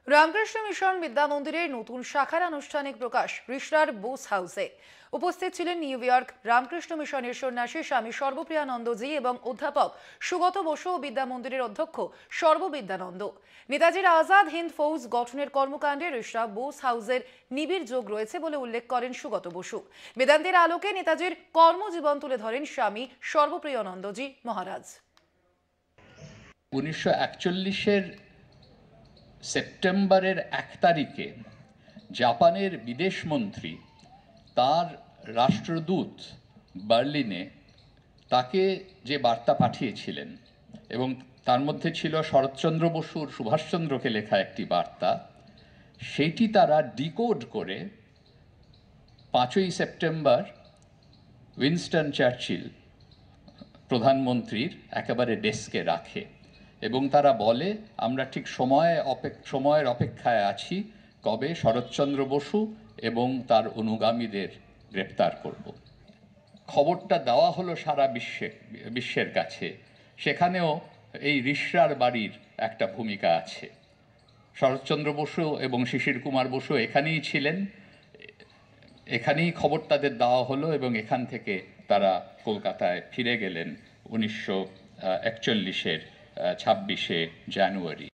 Ramakrishna mission বিদ্যা মন্দিরের নতুন শাখার আনুষ্ঠানিক প্রকাশ রিষড়ার বোস হাউসে। উপস্থিত ছিলেন নিউ ইয়র্ক রামকৃষ্ণ মিশনের সন্ন্যাসী স্বামী সর্বপ্রিয়ানন্দজি এবং অধ্যাপক সুগত বসু ও বিদ্যা মন্দিরের অধ্যক্ষ সর্ববিদ্যানন্দ। নেতাজির আজাদ হিন্দ ফৌজ গঠনের কর্মকাণ্ডে রিষড়া বোস হাউসের নিবিড় যোগ রয়েছে বলে উল্লেখ করেন সুগত বসু। বেদান্তের আলোকে নেতাজির কর্মজীবন তুলে ধরেন স্বামী সর্বপ্রিয়ানন্দজি মহারাজ। 1941-এর সেপ্টেম্বরের 1 তারিখে জাপানের বিদেশমন্ত্রী তার রাষ্ট্রদূত বার্লিনে তাকে যে বার্তা পাঠিয়েছিলেন এবং তার মধ্যে ছিল শরৎচন্দ্র বসুর সুভাষচন্দ্রকে লেখা একটি বার্তা, সেইটি তারা ডিকোড করে 5ই সেপ্টেম্বর উইনস্টন চার্চিল প্রধানমন্ত্রীর একেবারে ডেস্কে রাখে এবং তারা বলে, আমরা ঠিক সময়ের অপেক্ষায় আছি কবে শরৎচন্দ্র বসু এবং তার অনুগামীদের গ্রেপ্তার করব। খবরটা দেওয়া হলো সারা বিশ্বের কাছে। সেখানেও এই রিষড়ার বাড়ির একটা ভূমিকা আছে। শরৎচন্দ্র বসু এবং শিশির কুমার বসু এখানেই ছিলেন, এখানেই খবর তাদের দেওয়া হলো এবং এখান থেকে তারা কলকাতায় ফিরে গেলেন 1941-এর 26শে জানুয়ারি।